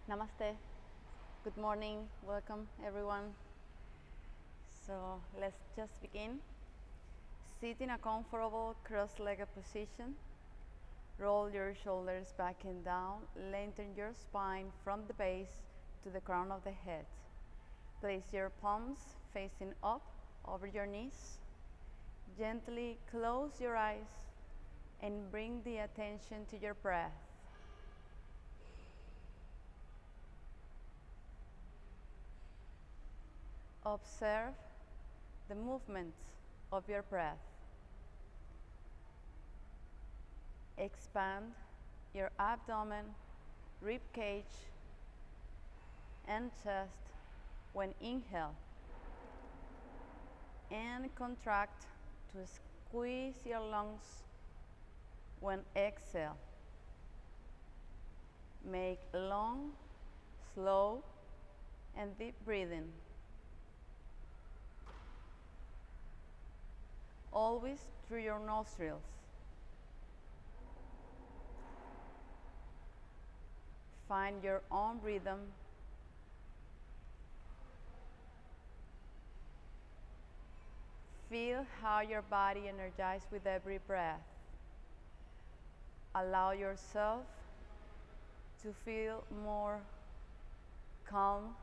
Namaste. Good morning. Welcome, everyone. So let's just begin. Sit in a comfortable cross-legged position. Roll your shoulders back and down. Lengthen your spine from the base to the crown of the head. Place your palms facing up over your knees. Gently close your eyes and bring the attention to your breath. Observe the movement of your breath. Expand your abdomen, rib cage, and chest when inhale, and contract to squeeze your lungs when exhale. Make long, slow, and deep breathing. Always through your nostrils. Find your own rhythm. Feel how your body energizes with every breath. Allow yourself to feel more calm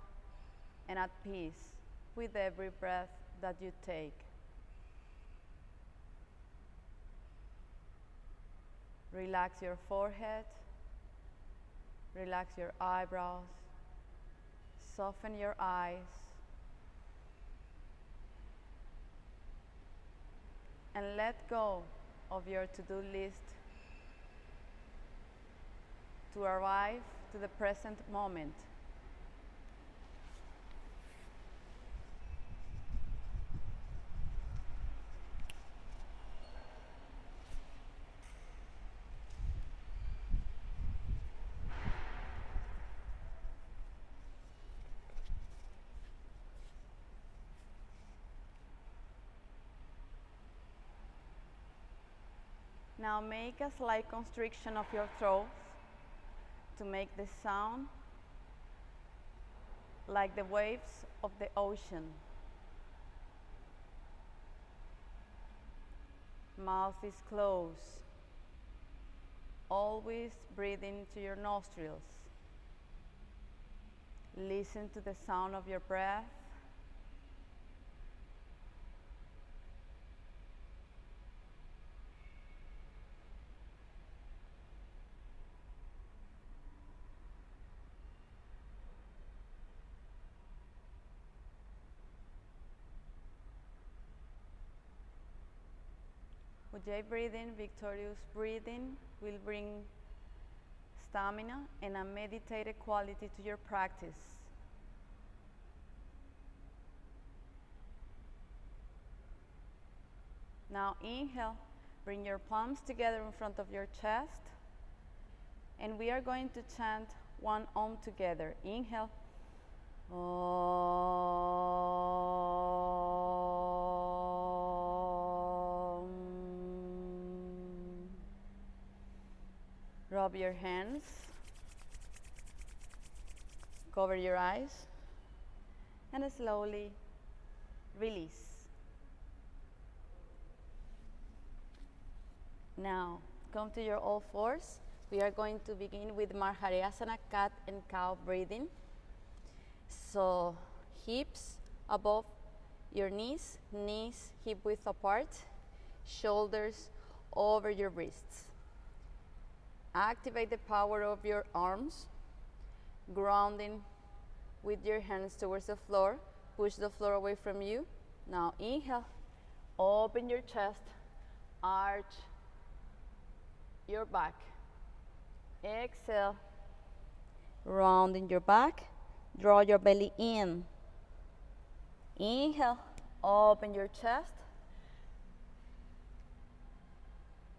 and at peace with every breath that you take. Relax your forehead, relax your eyebrows, soften your eyes, and let go of your to-do list to arrive to the present moment. Now make a slight constriction of your throat to make the sound like the waves of the ocean. Mouth is closed. Always breathe into your nostrils. Listen to the sound of your breath. Ujjayi breathing, victorious breathing will bring stamina and a meditative quality to your practice. Now inhale, bring your palms together in front of your chest, and we are going to chant one Om together. Inhale. Rub your hands, cover your eyes, and slowly release. Now, come to your all fours. We are going to begin with Malasana, cat and cow breathing. So, hips above your knees, knees hip width apart, shoulders over your wrists. Activate the power of your arms, grounding with your hands towards the floor. Push the floor away from you. Now inhale, open your chest, arch your back. Exhale, rounding your back, draw your belly in. Inhale, open your chest.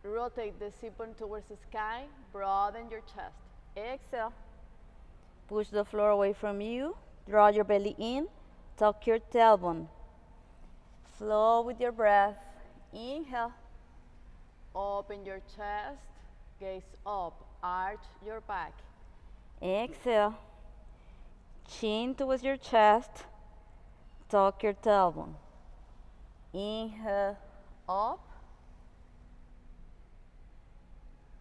Rotate the sit-bone towards the sky, broaden your chest. Exhale, push the floor away from you, draw your belly in, tuck your tailbone. Flow with your breath. Inhale, open your chest, gaze up, arch your back. Exhale, Chin towards your chest. Tuck your tailbone. Inhale, up.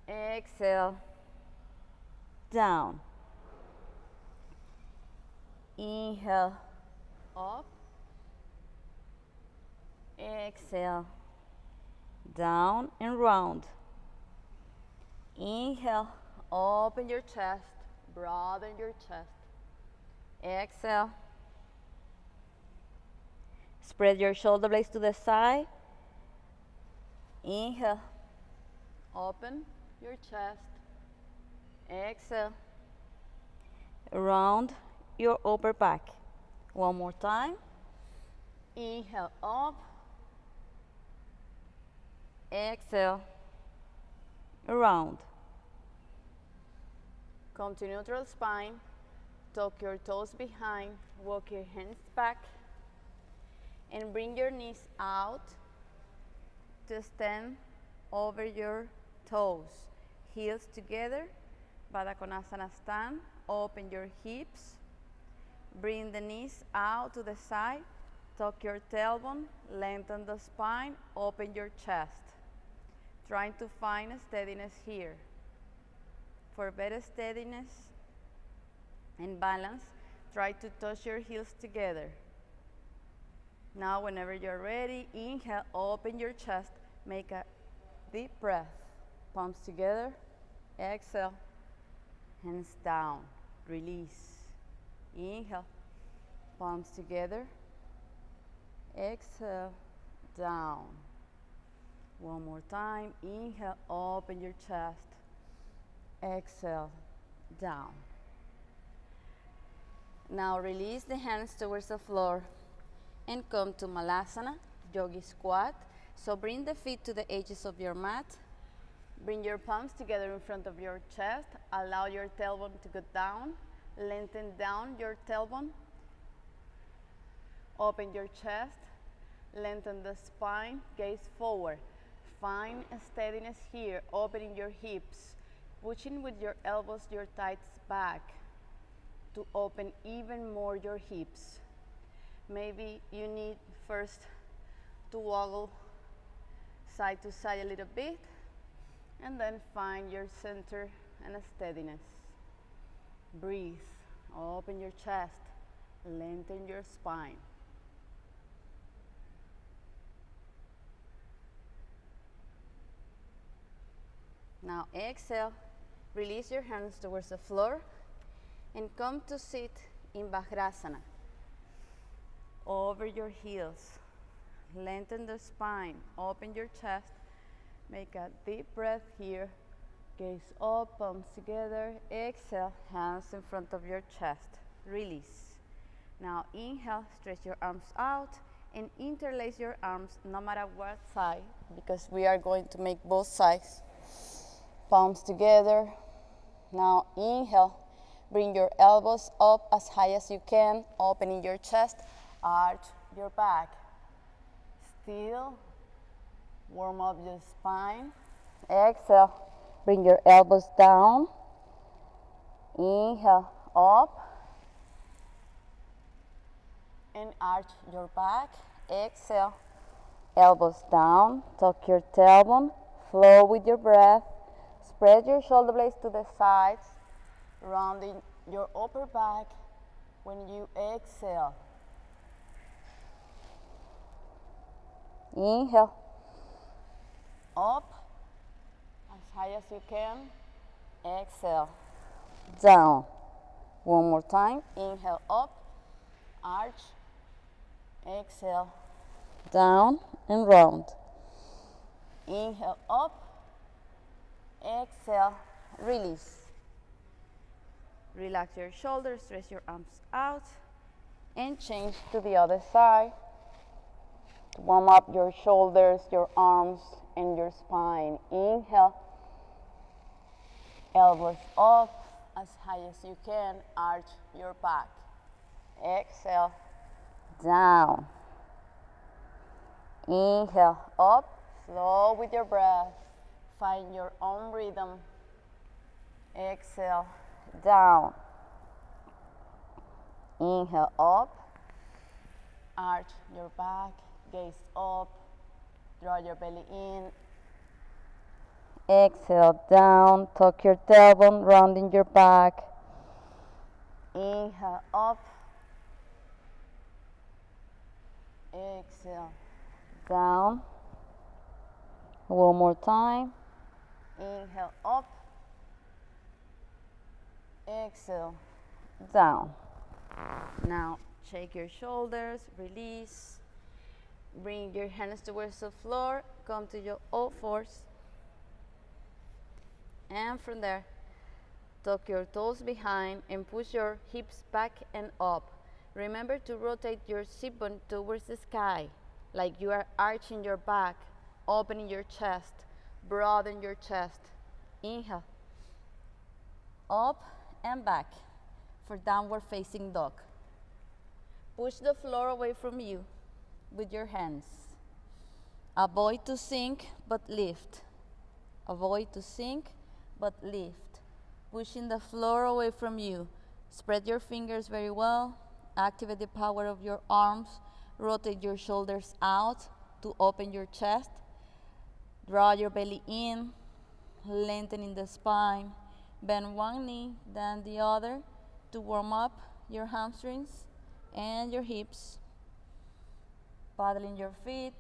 Exhale, down. Inhale, up. Exhale, down and round. Inhale, open your chest, broaden your chest. Exhale. Spread your shoulder blades to the side. Inhale, open your chest. Exhale, round your upper back. One more time. Inhale, up. Exhale, round. Come to neutral spine. Tuck your toes behind. Walk your hands back. And bring your knees out to stand over your toes. Heels together. Baddha Konasana stand. Open your hips. Bring the knees out to the side. Tuck your tailbone. Lengthen the spine. Open your chest. Trying to find steadiness here. For better steadiness and balance, try to touch your heels together. Now, whenever you're ready, inhale, open your chest, make a deep breath. Palms together, exhale, hands down, release. Inhale, palms together, exhale, down. One more time, inhale, open your chest, exhale, down. Now release the hands towards the floor and come to Malasana, Yogi squat. So bring the feet to the edges of your mat. Bring your palms together in front of your chest. Allow your tailbone to go down. Lengthen down your tailbone. Open your chest. Lengthen the spine. Gaze forward. Find a steadiness here, opening your hips. Pushing with your elbows, your thighs back to open even more your hips. Maybe you need first to woggle side to side a little bit and then find your center and a steadiness. Breathe, open your chest, lengthen your spine. Now exhale, release your hands towards the floor and come to sit in Vajrasana. Over your heels, lengthen the spine, open your chest, make a deep breath here, gaze up, palms together, exhale, hands in front of your chest, release. Now inhale, stretch your arms out and interlace your arms no matter what side, because we are going to make both sides. Palms together. Now inhale, bring your elbows up as high as you can, opening your chest, arch your back. Still, warm up your spine. Exhale, bring your elbows down. Inhale, up. And arch your back. Exhale, elbows down, tuck your tailbone, flow with your breath. Spread your shoulder blades to the sides, rounding your upper back when you exhale. Inhale, up as high as you can. Exhale, down. One more time. Inhale, up, arch. Exhale, down and round. Inhale, up. Exhale, release. Relax your shoulders, stretch your arms out, and change to the other side. Warm up your shoulders, your arms, and your spine. Inhale, elbows up as high as you can, arch your back. Exhale, down. Inhale, up, flow with your breath. Find your own rhythm. Exhale, down. Inhale up, arch your back, gaze up, draw your belly in. Exhale down, tuck your tailbone, rounding your back. Inhale up, exhale down. One more time. Inhale up, exhale down. Now shake your shoulders, release. Bring your hands towards the floor, come to your all fours. And from there, tuck your toes behind and push your hips back and up. Remember to rotate your sit bone towards the sky, like you are arching your back, opening your chest, broaden your chest. Inhale, up and back for downward facing dog. Push the floor away from you with your hands. Avoid to sink, but lift. Avoid to sink, but lift. Pushing the floor away from you. Spread your fingers very well. Activate the power of your arms. Rotate your shoulders out to open your chest. Draw your belly in, lengthening the spine. Bend one knee, then the other to warm up your hamstrings and your hips. Paddling your feet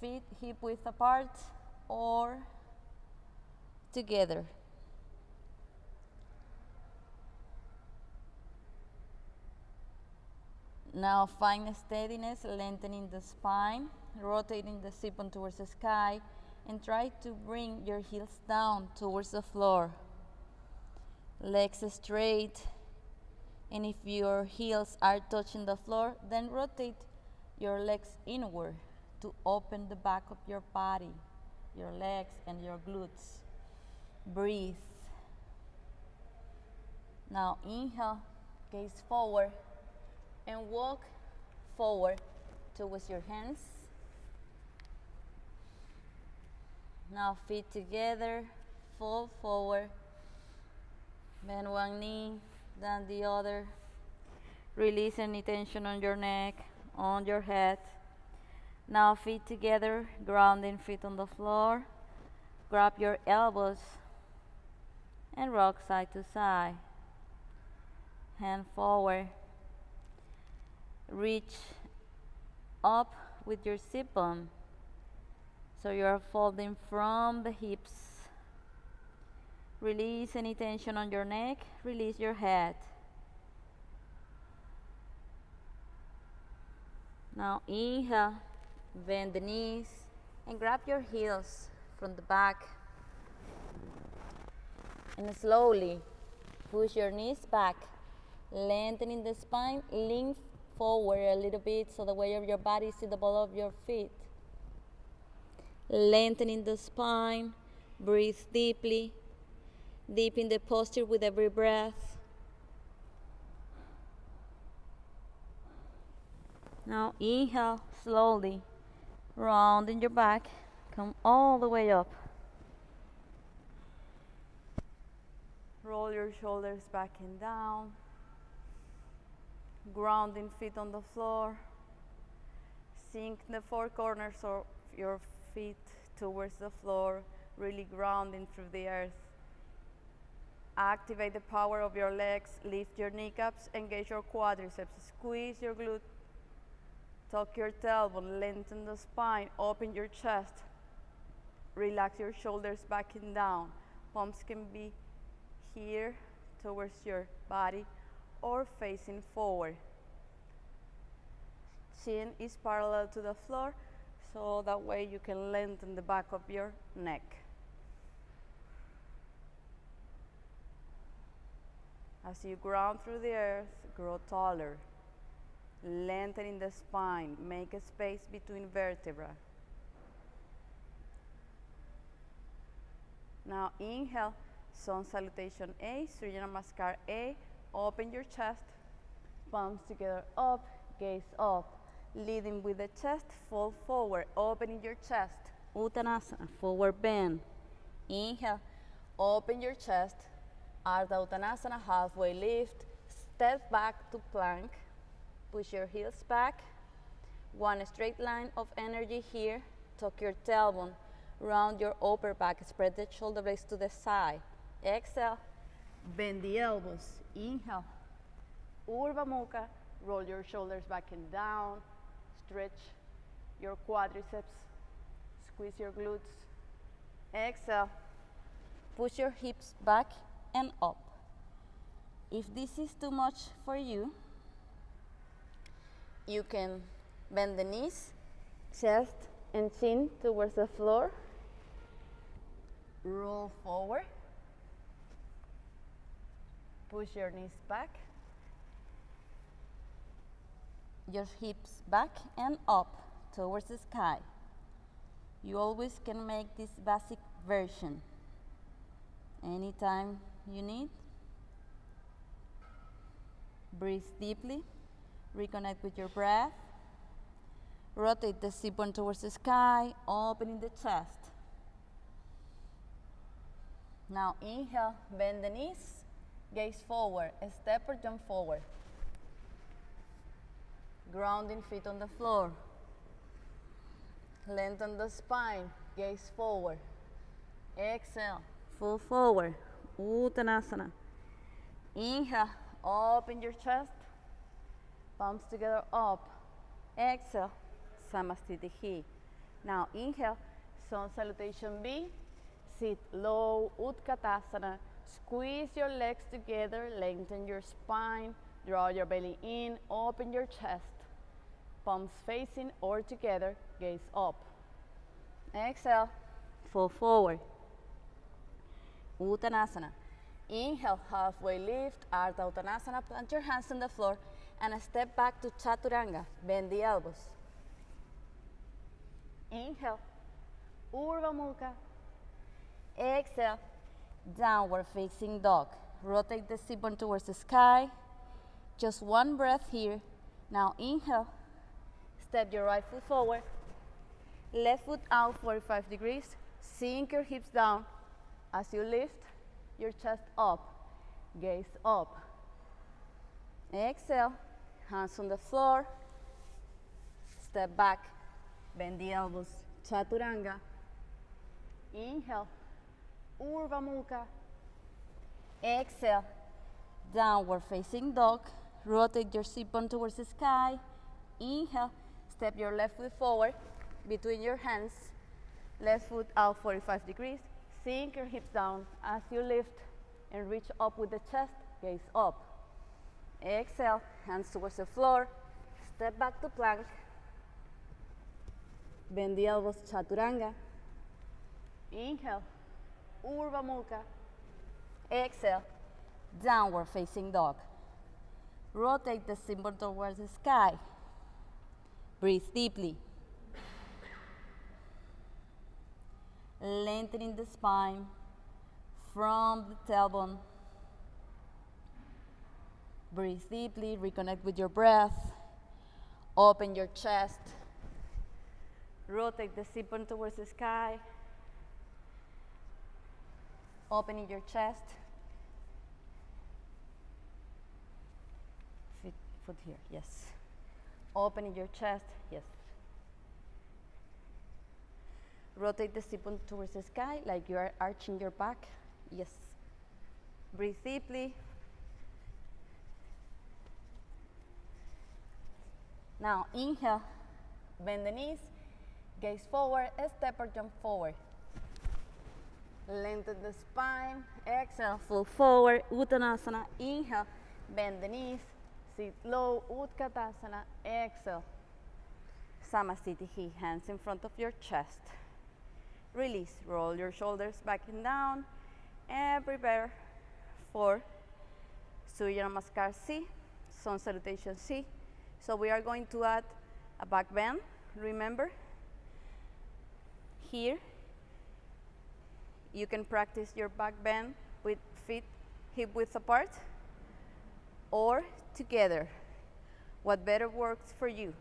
hip width apart or together. Now find steadiness, lengthening the spine, rotating the sit bone towards the sky, and try to bring your heels down towards the floor. Legs straight, and if your heels are touching the floor, then rotate your legs inward to open the back of your body, your legs and your glutes. Breathe. Now inhale, gaze forward, and walk forward towards your hands. Now feet together, fall forward, bend one knee, then the other. Release any tension on your neck, on your head. Now feet together, grounding feet on the floor. Grab your elbows and rock side to side. Hand forward. Reach up with your sit bone. So you are folding from the hips. Release any tension on your neck. Release your head. Now inhale, bend the knees and grab your heels from the back. And slowly push your knees back, lengthening the spine, lean forward a little bit so the weight of your body is in the ball of your feet. Lengthening the spine, breathe deeply, deepen the posture with every breath. Now inhale slowly, rounding your back, come all the way up. Roll your shoulders back and down, grounding feet on the floor. Sink the four corners of your feet towards the floor, really grounding through the earth. Activate the power of your legs, lift your kneecaps, engage your quadriceps, squeeze your glute, tuck your tailbone, lengthen the spine, open your chest. Relax your shoulders back and down. Palms can be here towards your body or facing forward. Chin is parallel to the floor, so that way you can lengthen the back of your neck. As you ground through the earth, grow taller. Lengthening the spine, make a space between vertebrae. Now inhale, Sun Salutation A, Surya Namaskar A. Open your chest, palms together up, gaze up. Leading with the chest, fall forward, opening your chest. Uttanasana, forward bend. Inhale, open your chest. Ardha Uttanasana, halfway lift. Step back to plank. Push your heels back. One straight line of energy here. Tuck your tailbone. Round your upper back. Spread the shoulder blades to the side. Exhale. Bend the elbows. Inhale. Urdhva Mukha. Roll your shoulders back and down. Stretch your quadriceps. Squeeze your glutes. Exhale. Push your hips back and up. If this is too much for you, you can bend the knees, chest and chin towards the floor. Roll forward. Push your knees back. Your hips back and up towards the sky. You always can make this basic version anytime you need. Breathe deeply. Reconnect with your breath. Rotate the sit bone towards the sky, opening the chest. Now inhale, bend the knees, gaze forward, step or jump forward. Grounding feet on the floor. Lengthen the spine, gaze forward. Exhale, fall forward, Uttanasana. Inhale, open your chest, palms together up. Exhale, Samasthiti. Now inhale, Sun Salutation B. Sit low, Utkatasana. Squeeze your legs together, lengthen your spine, draw your belly in, open your chest. Palms facing or together, gaze up. Exhale, fall forward. Uttanasana. Inhale, halfway lift, Ardha Uttanasana. Plant your hands on the floor and step back to Chaturanga. Bend the elbows. Inhale, Urdhva Mukha. Exhale, downward facing dog. Rotate the sit bone towards the sky. Just one breath here. Now inhale, step your right foot forward. Left foot out 45 degrees. Sink your hips down as you lift your chest up. Gaze up. Exhale, hands on the floor. Step back, bend the elbows, Chaturanga. Inhale, Urdhva Mukha. Exhale, downward facing dog. Rotate your sit bone towards the sky. Inhale, step your left foot forward between your hands. Left foot out 45 degrees. Sink your hips down as you lift and reach up with the chest, gaze up. Exhale, hands towards the floor. Step back to plank. Bend the elbows, Chaturanga. Inhale, Urdhva Mukha. Exhale, downward facing dog. Rotate the sit bone towards the sky. Breathe deeply. Lengthening the spine from the tailbone. Breathe deeply, reconnect with your breath. Open your chest. Rotate the sit bone towards the sky. Opening your chest. Foot here, yes. Opening your chest, yes. Rotate the sit bone towards the sky like you are arching your back, yes. Breathe deeply. Now inhale, bend the knees, gaze forward, step or jump forward. Lengthen the spine, exhale, fall forward, Uttanasana. Inhale, bend the knees, sit low, Utkatasana. Exhale, Samasthiti, hands in front of your chest. Release, roll your shoulders back and down, and prepare for Surya Namaskar C, Sun Salutation C. So we are going to add a back bend, remember? Here, you can practice your back bend with feet hip width apart or together, what better works for you.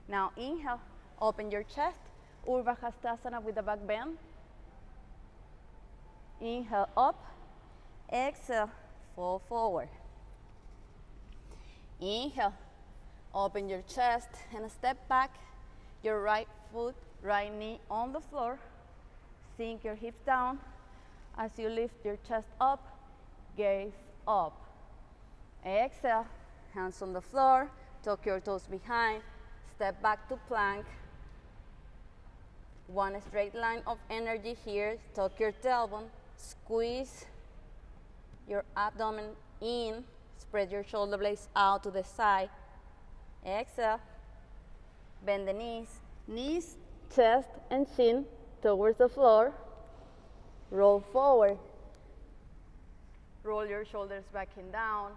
Now inhale, open your chest, Urdhva Hastasana with the back bend. Inhale up, exhale, fall forward. Inhale, open your chest and step back. Your right foot, right knee on the floor. Sink your hips down. As you lift your chest up, gaze up. Exhale, hands on the floor, tuck your toes behind, step back to plank. One straight line of energy here, tuck your tailbone, squeeze your abdomen in, spread your shoulder blades out to the side. Exhale, bend the knees, chest and chin towards the floor. Roll forward. Roll your shoulders back and down.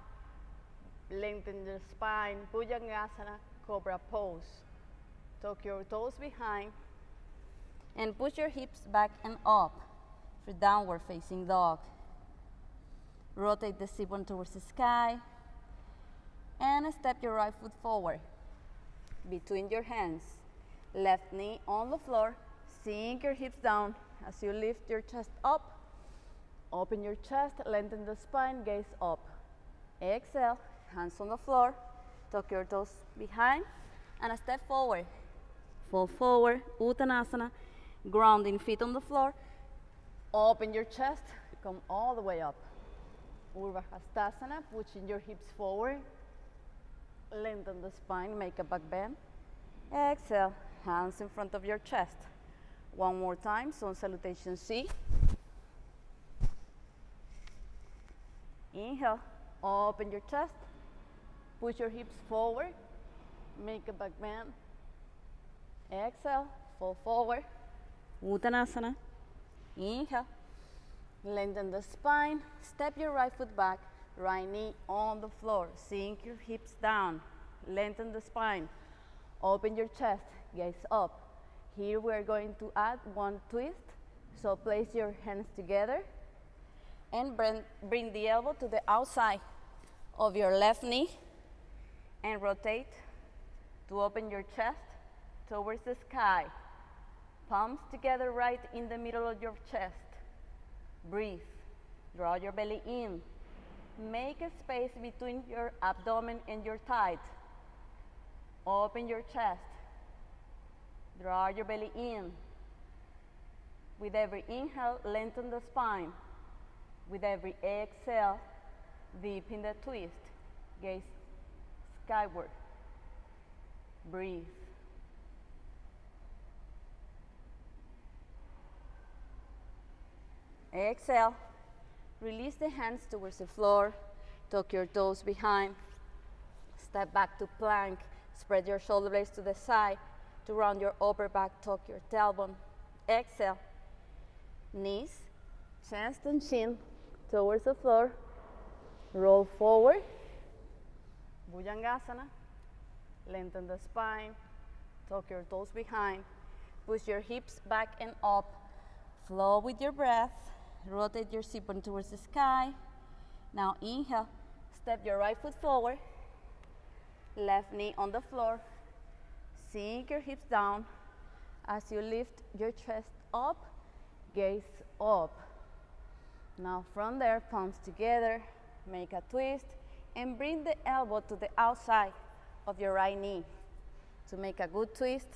Lengthen your spine. Bhujangasana, Cobra Pose. Tuck your toes behind. And push your hips back and up for downward facing dog. Rotate the sit bone towards the sky. And step your right foot forward. Between your hands. Left knee on the floor. Sink your hips down as you lift your chest up. Open your chest, lengthen the spine, gaze up. Exhale, hands on the floor. Tuck your toes behind and step forward. Fall forward, Uttanasana. Grounding feet on the floor. Open your chest, come all the way up. Urdhva-Hastasana, pushing your hips forward. Lengthen the spine, make a back bend. Exhale, hands in front of your chest. One more time, Sun Salutation C. Inhale, open your chest. Push your hips forward. Make a back bend. Exhale, fall forward. Uttanasana. Inhale. Lengthen the spine. Step your right foot back. Right knee on the floor. Sink your hips down. Lengthen the spine. Open your chest. Gaze up. Here we are going to add one twist. So place your hands together and bring the elbow to the outside of your left knee and rotate to open your chest towards the sky. Palms together right in the middle of your chest. Breathe. Draw your belly in. Make a space between your abdomen and your thighs. Open your chest. Draw your belly in. With every inhale, lengthen the spine. With every exhale, deepen the twist. Gaze skyward. Breathe. Exhale. Release the hands towards the floor. Tuck your toes behind. Step back to plank. Spread your shoulder blades to the side. To round your upper back, tuck your tailbone. Exhale. Knees, chest and chin towards the floor. Roll forward. Bhujangasana. Lengthen the spine. Tuck your toes behind. Push your hips back and up. Flow with your breath. Rotate your sit bone towards the sky. Now inhale. Step your right foot forward. Left knee on the floor. Sink your hips down. As you lift your chest up, gaze up. Now from there, palms together, make a twist, and bring the elbow to the outside of your right knee. To make a good twist,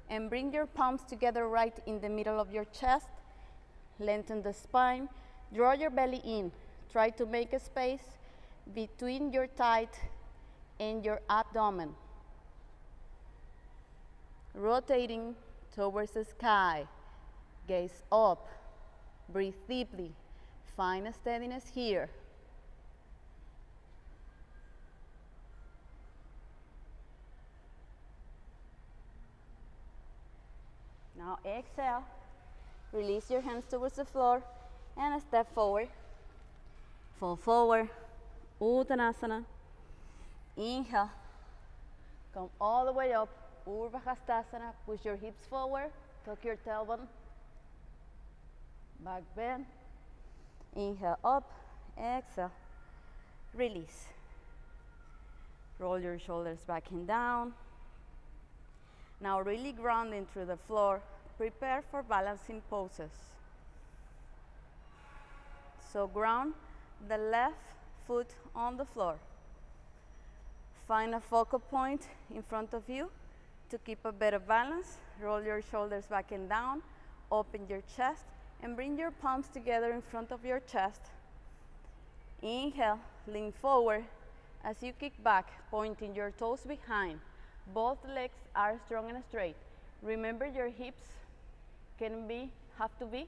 and bring your palms together right in the middle of your chest. Lengthen the spine, draw your belly in. Try to make a space between your thigh and your abdomen. Rotating towards the sky. Gaze up. Breathe deeply. Find a steadiness here. Now exhale. Release your hands towards the floor and step forward. Fall forward. Uttanasana. Inhale. Come all the way up. Urdhva-Hastasana. Push your hips forward. Tuck your tailbone. Back bend. Inhale up. Exhale. Release. Roll your shoulders back and down. Now really grounding through the floor. Prepare for balancing poses. So ground the left foot on the floor. Find a focal point in front of you to keep a better balance. Roll your shoulders back and down, open your chest, and bring your palms together in front of your chest. Inhale, lean forward as you kick back, pointing your toes behind. Both legs are strong and straight. Remember, your hips have to be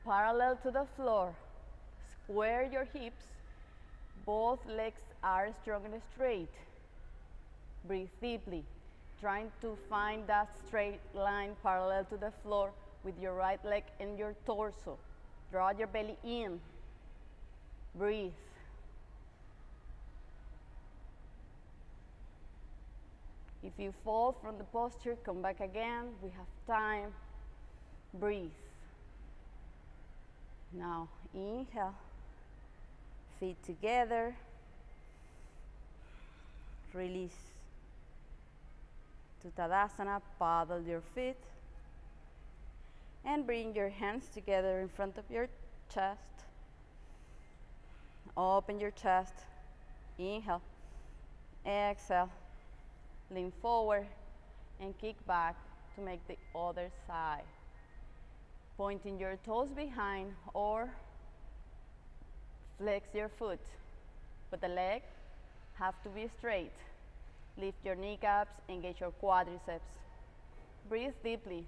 parallel to the floor. Square your hips. Both legs are strong and straight. Breathe deeply, trying to find that straight line parallel to the floor with your right leg and your torso. Draw your belly in. Breathe. If you fall from the posture, come back again. We have time. Breathe. Now, inhale. Feet together. Release to Tadasana. Paddle your feet. And bring your hands together in front of your chest. Open your chest. Inhale. Exhale. Lean forward and kick back to make the other side. Pointing your toes behind or flex your foot, but the leg have to be straight. Lift your kneecaps, engage your quadriceps. Breathe deeply.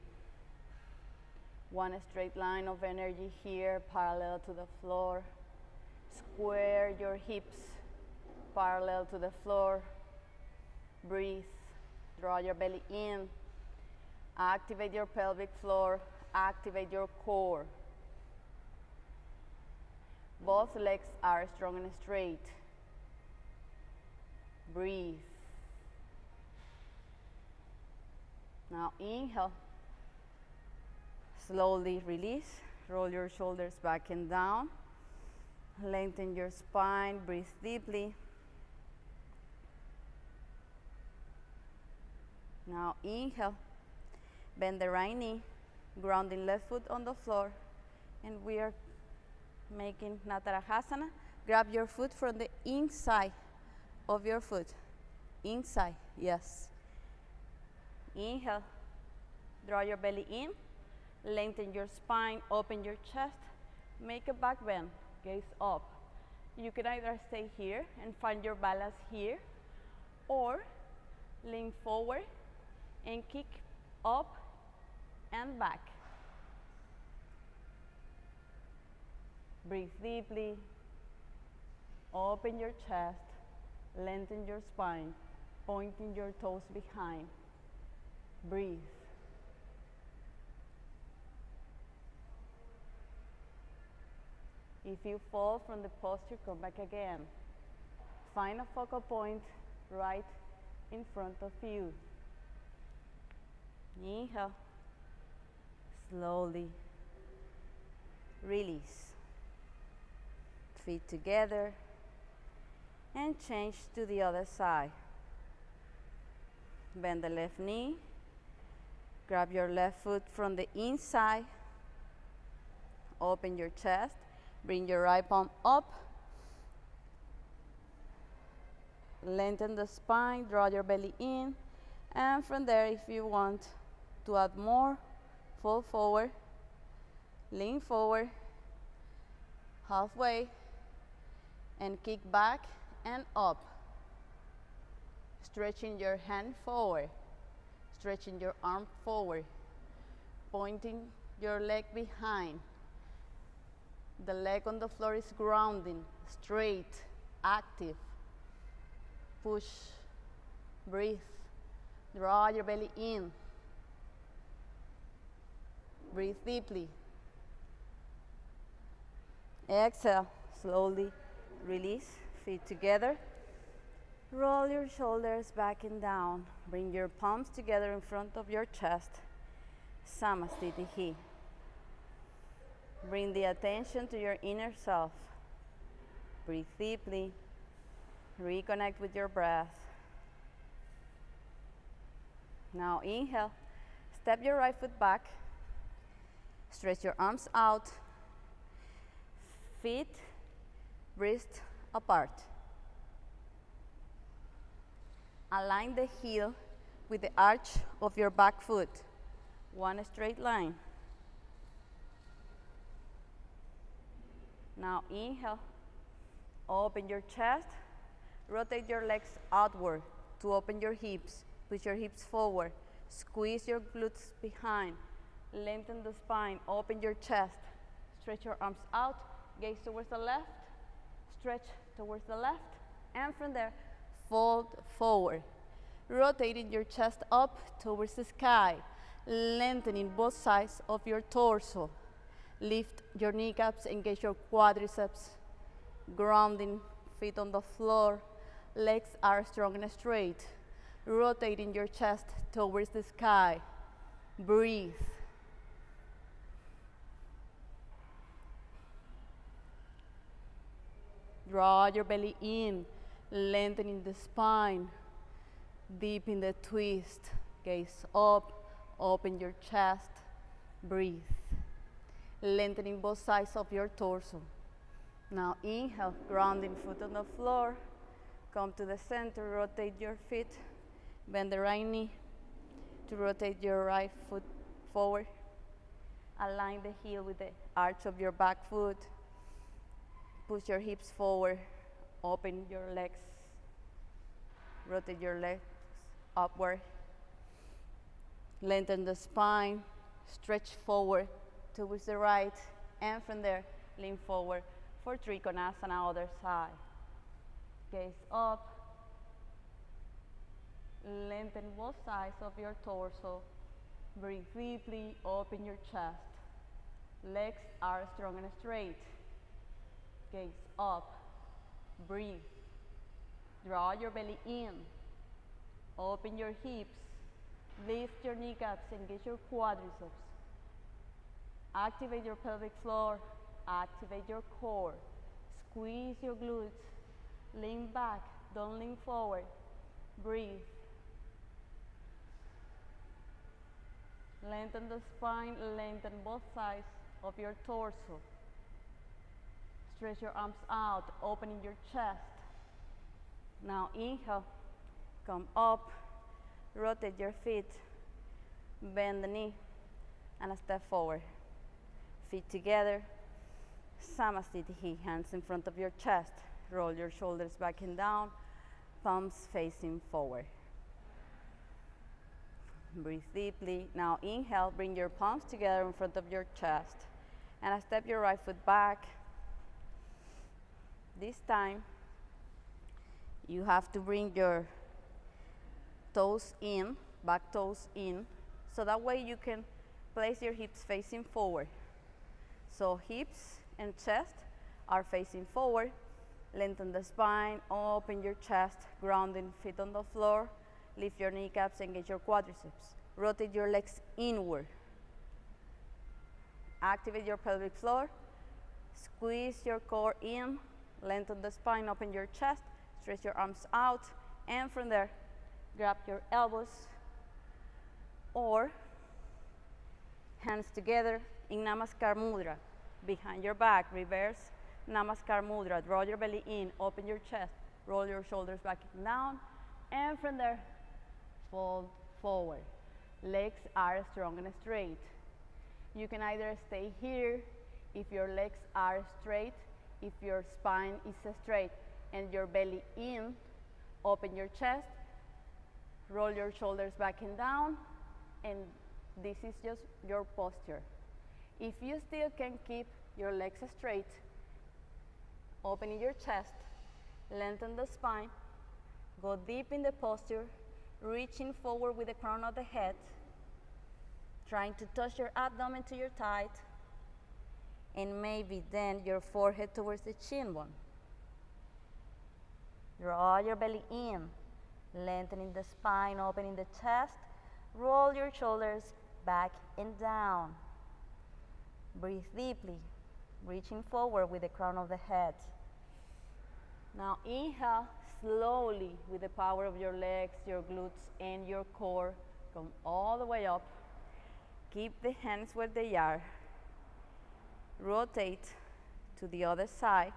One straight line of energy here, parallel to the floor. Square your hips, parallel to the floor. Breathe. Draw your belly in. Activate your pelvic floor. Activate your core. Both legs are strong and straight. Breathe. Now inhale. Slowly release. Roll your shoulders back and down. Lengthen your spine. Breathe deeply. Now inhale, bend the right knee, grounding left foot on the floor, and we are making Natarajasana. Grab your foot from the inside of your foot. Inside, yes. Inhale, draw your belly in, lengthen your spine, open your chest, make a back bend, gaze up. You can either stay here and find your balance here, or lean forward and kick up and back. Breathe deeply. Open your chest. Lengthen your spine. Pointing your toes behind. Breathe. If you fall from the posture, come back again. Find a focal point right in front of you. Inhale, slowly release. Feet together and change to the other side. Bend the left knee, grab your left foot from the inside, open your chest, bring your right palm up, lengthen the spine, draw your belly in, and from there, if you want to add more, fall forward, lean forward, halfway, and kick back and up. Stretching your hand forward, stretching your arm forward, pointing your leg behind. The leg on the floor is grounding, straight, active. Push, breathe, draw your belly in. Breathe deeply. Exhale, slowly release, feet together. Roll your shoulders back and down. Bring your palms together in front of your chest. Samastitihi. Bring the attention to your inner self. Breathe deeply. Reconnect with your breath. Now inhale. Step your right foot back. Stretch your arms out. Feet, wrists apart. Align the heel with the arch of your back foot. One straight line. Now inhale, open your chest, rotate your legs outward to open your hips. Push your hips forward, squeeze your glutes behind, lengthen the spine, open your chest, stretch your arms out, gaze towards the left, stretch towards the left, and from there, fold forward. Rotating your chest up towards the sky, lengthening both sides of your torso. Lift your kneecaps, engage your quadriceps, grounding feet on the floor, legs are strong and straight. Rotating your chest towards the sky. Breathe. Draw your belly in, lengthening the spine, deep in the twist. Gaze up, open your chest, breathe. Lengthening both sides of your torso. Now inhale, grounding foot on the floor. Come to the center, rotate your feet. Bend the right knee to rotate your right foot forward. Align the heel with the arch of your back foot. Push your hips forward. Open your legs. Rotate your legs upward. Lengthen the spine. Stretch forward towards the right. And from there, lean forward for Trikonasana, other side. Gaze up. Lengthen both sides of your torso. Breathe deeply, open your chest. Legs are strong and straight. Gaze up, breathe. Draw your belly in. Open your hips. Lift your kneecaps, engage your quadriceps. Activate your pelvic floor. Activate your core. Squeeze your glutes. Lean back, don't lean forward. Breathe. Lengthen the spine, lengthen both sides of your torso. Stretch your arms out, opening your chest. Now inhale, come up, rotate your feet, bend the knee, and a step forward. Feet together, Samasthiti, hands in front of your chest. Roll your shoulders back and down, palms facing forward. Breathe deeply. Now inhale, bring your palms together in front of your chest. And step your right foot back. This time, you have to bring your toes in, back toes in, so that way you can place your hips facing forward. So hips and chest are facing forward. Lengthen the spine, open your chest, grounding feet on the floor. Lift your kneecaps, engage your quadriceps. Rotate your legs inward. Activate your pelvic floor. Squeeze your core in. Lengthen the spine, open your chest. Stretch your arms out. And from there, grab your elbows or hands together in Namaskar Mudra. Behind your back, reverse Namaskar Mudra. Draw your belly in, open your chest. Roll your shoulders back and down. And from there, fold forward. Legs are strong and straight. You can either stay here if your legs are straight, if your spine is straight and your belly in, open your chest, roll your shoulders back and down, and this is just your posture. If you still can keep your legs straight, opening your chest, lengthen the spine, go deep in the posture, reaching forward with the crown of the head, trying to touch your abdomen to your thigh, and maybe then your forehead towards the chin bone. Draw your belly in, lengthening the spine, opening the chest, roll your shoulders back and down. Breathe deeply, reaching forward with the crown of the head. Now inhale slowly with the power of your legs, your glutes, and your core. Come all the way up. Keep the hands where they are. Rotate to the other side.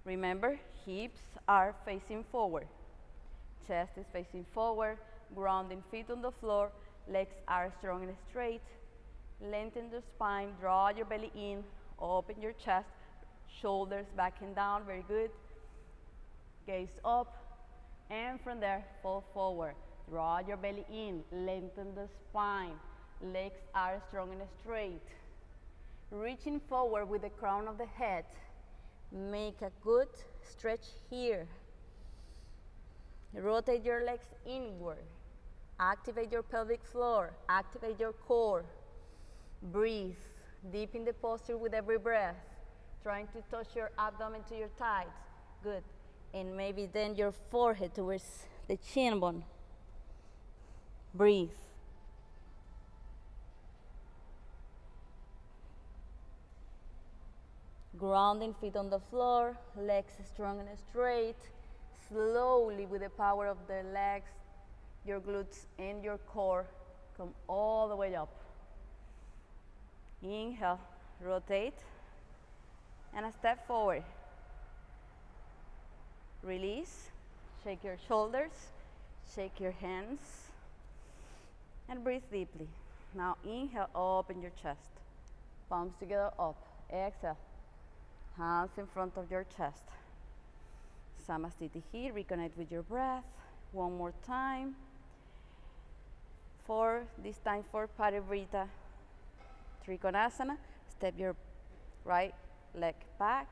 Remember, hips are facing forward. Chest is facing forward, grounding feet on the floor, legs are strong and straight. Lengthen the spine, draw your belly in, open your chest, shoulders back and down, very good. Gaze up, and from there, fall forward. Draw your belly in, lengthen the spine, legs are strong and straight. Reaching forward with the crown of the head. Make a good stretch here. Rotate your legs inward. Activate your pelvic floor. Activate your core. Breathe. Deepen the posture with every breath. Trying to touch your abdomen to your thighs. Good. And maybe then your forehead towards the chin bone. Breathe. Grounding feet on the floor, legs strong and straight. Slowly, with the power of the legs, your glutes and your core come all the way up. Inhale, rotate, and a step forward. Release, shake your shoulders, shake your hands, and breathe deeply. Now inhale, open your chest. Palms together up. Exhale. Hands in front of your chest. Samasthiti here. Reconnect with your breath. One more time. This time for Parivrita Triconasana. Step your right leg back.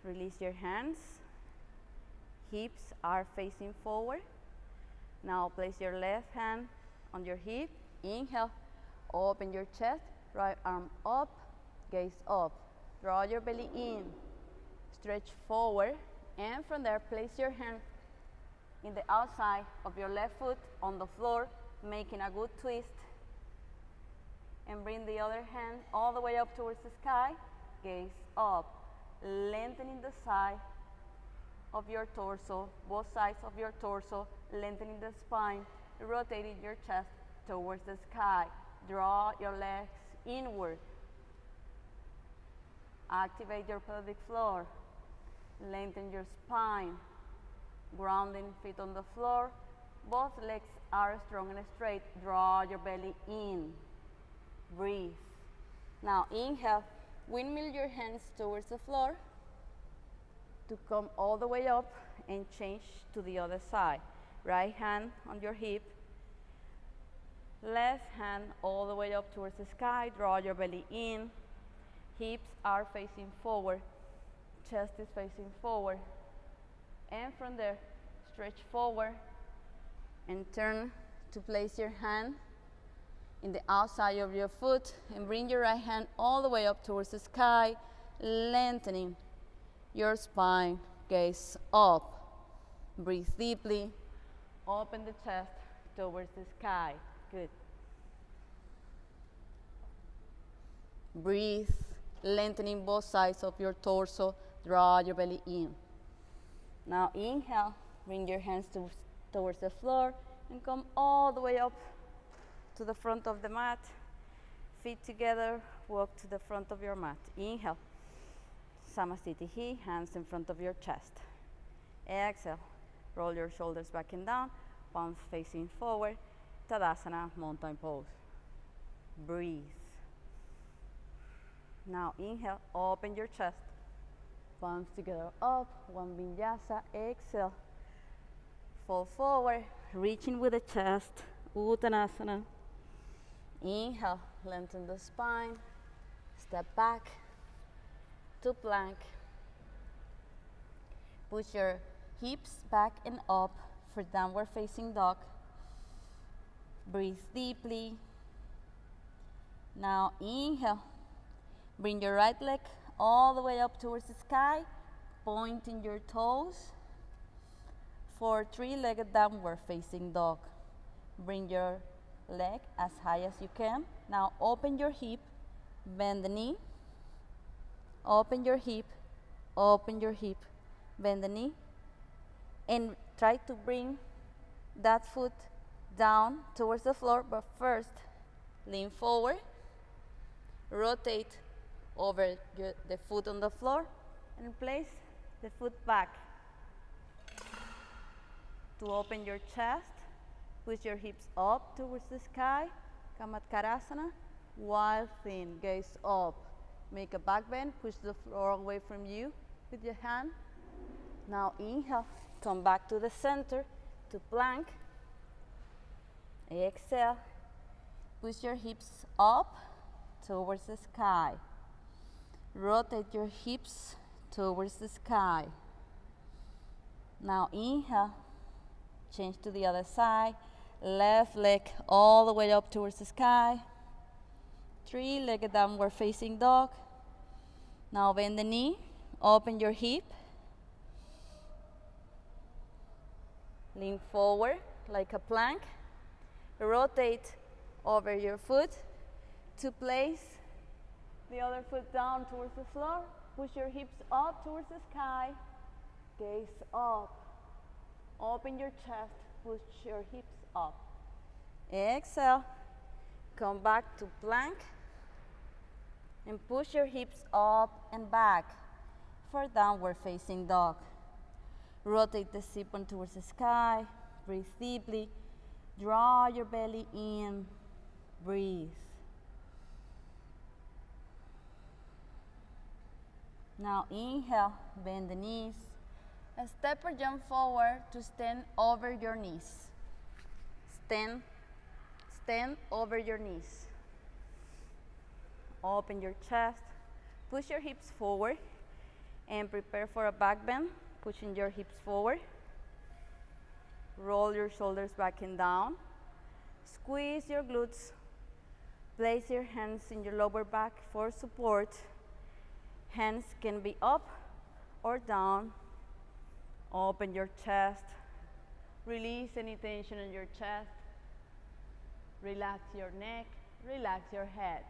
Release your hands. Hips are facing forward. Now place your left hand on your hip. Inhale. Open your chest. Right arm up. Gaze up. Draw your belly in, stretch forward, and from there, place your hand in the outside of your left foot on the floor, making a good twist. And bring the other hand all the way up towards the sky. Gaze up, lengthening the side of your torso, both sides of your torso, lengthening the spine, rotating your chest towards the sky. Draw your legs inward. Activate your pelvic floor. Lengthen your spine. Grounding feet on the floor. Both legs are strong and straight. Draw your belly in. Breathe. Now inhale. Windmill your hands towards the floor to come all the way up and change to the other side. Right hand on your hip. Left hand all the way up towards the sky. Draw your belly in. Hips are facing forward, chest is facing forward, and from there, stretch forward and turn to place your hand in the outside of your foot and bring your right hand all the way up towards the sky, lengthening your spine, gaze up. Breathe deeply, open the chest towards the sky. Good. Breathe. Lengthening both sides of your torso, draw your belly in. Now inhale, bring your hands towards the floor and come all the way up to the front of the mat. Feet together, walk to the front of your mat. Inhale, Samasthiti here, hands in front of your chest. Exhale, roll your shoulders back and down, palms facing forward, Tadasana, mountain pose. Breathe. Now inhale, open your chest, palms together up, one vinyasa, exhale, fall forward, reaching with the chest, Uttanasana. Inhale, lengthen the spine, step back to plank. Push your hips back and up for downward facing dog. Breathe deeply. Now inhale. Bring your right leg all the way up towards the sky, pointing your toes for three-legged downward facing dog. Bring your leg as high as you can. Now open your hip, bend the knee, open your hip, open your hip, bend the knee, and try to bring that foot down towards the floor, but first lean forward, rotate over the foot on the floor and place the foot back. to open your chest. Push your hips up towards the sky. Come at Karasana. While thin, gaze up. Make a back bend. Push the floor away from you with your hand. Now inhale. Come back to the center to plank. Exhale. Push your hips up towards the sky. Rotate your hips towards the sky. Now inhale. Change to the other side. Left leg all the way up towards the sky. Three-legged downward facing dog. Now bend the knee. Open your hip. Lean forward like a plank. Rotate over your foot to place the other foot down towards the floor. Push your hips up towards the sky. Gaze up. Open your chest. Push your hips up. Exhale. Come back to plank. And push your hips up and back for downward facing dog. Rotate the sit-bone towards the sky. Breathe deeply. Draw your belly in. Breathe. Now inhale, bend the knees. And step or jump forward to stand over your knees. Stand over your knees. Open your chest. Push your hips forward. And prepare for a back bend. Pushing your hips forward. Roll your shoulders back and down. Squeeze your glutes. Place your hands in your lower back for support. Hands can be up or down. Open your chest. Release any tension in your chest. Relax your neck. Relax your head.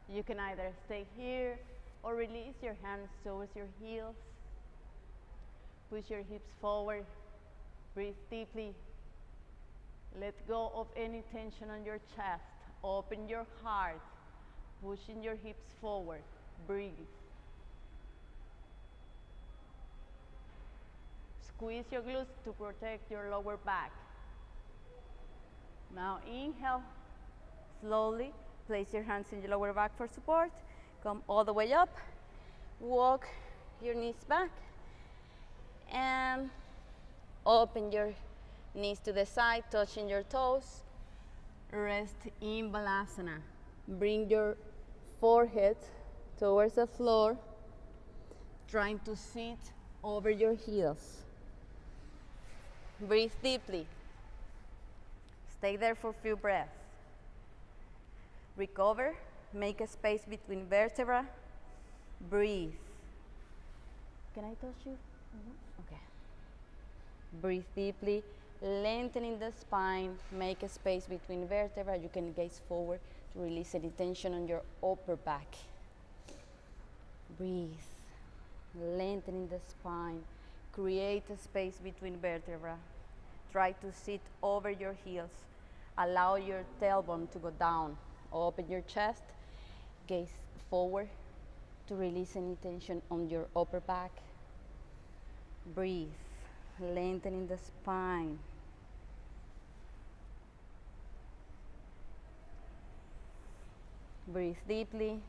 You can either stay here or release your hands towards your heels. Push your hips forward. Breathe deeply. Let go of any tension on your chest. Open your heart. Pushing your hips forward. Breathe. Squeeze your glutes to protect your lower back. Now inhale. Slowly place your hands in your lower back for support. Come all the way up. Walk your knees back. And open your knees to the side, touching your toes. Rest in Malasana. Bring your forehead towards the floor, trying to sit over your heels. Breathe deeply. Stay there for a few breaths. Recover. Make a space between vertebrae. Breathe. Can I touch you? Okay. Breathe deeply, lengthening the spine. Make a space between vertebrae. You can gaze forward to release any tension on your upper back. Breathe, lengthening the spine. Create a space between vertebrae. Try to sit over your heels. Allow your tailbone to go down. Open your chest. Gaze forward to release any tension on your upper back. Breathe, lengthening the spine. Breathe deeply.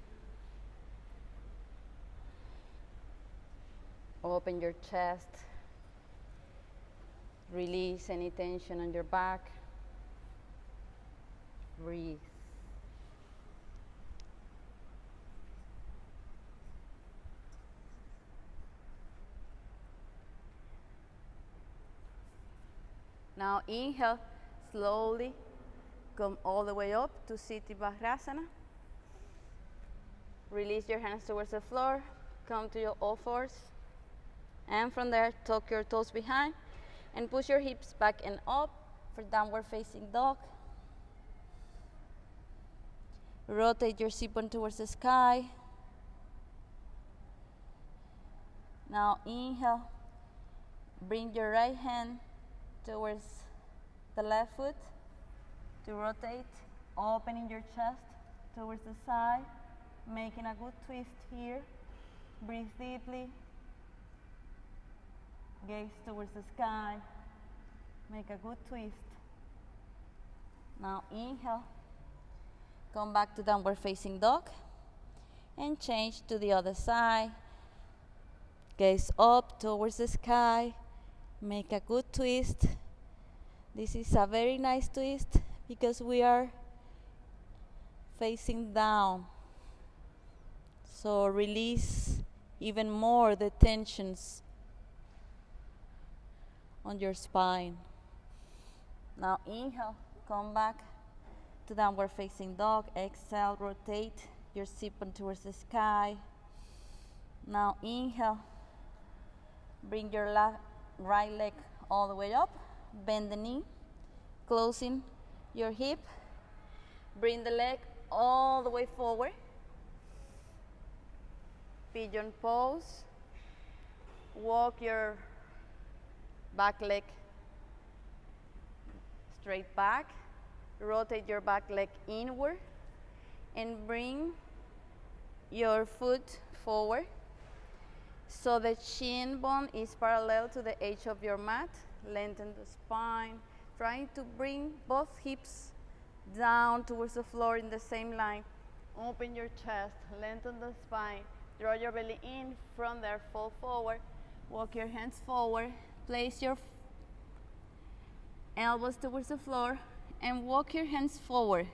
Open your chest. Release any tension on your back. Breathe. Now inhale, slowly come all the way up to Siddhi-Vajrasana. Release your hands towards the floor, come to your all fours, and from there tuck your toes behind and push your hips back and up for downward facing dog. Rotate your sit-bone towards the sky. Now inhale, bring your right hand towards the left foot to rotate, opening your chest towards the side, making a good twist here. Breathe deeply. Gaze towards the sky. Make a good twist. Now inhale. Come back to downward facing dog. And change to the other side. Gaze up towards the sky. Make a good twist. This is a very nice twist because we are facing down. So release even more the tensions on your spine. Now inhale, come back to downward facing dog. Exhale, rotate your sit-bone towards the sky. Now inhale, bring your right leg all the way up. Bend the knee, closing your hip. Bring the leg all the way forward. Pigeon pose. Walk your back leg straight back. Rotate your back leg inward and bring your foot forward so the shin bone is parallel to the edge of your mat. Lengthen the spine, trying to bring both hips down towards the floor in the same line. Open your chest, lengthen the spine, draw your belly in. From there, fall forward. Walk your hands forward, place your elbows towards the floor and walk your hands forward,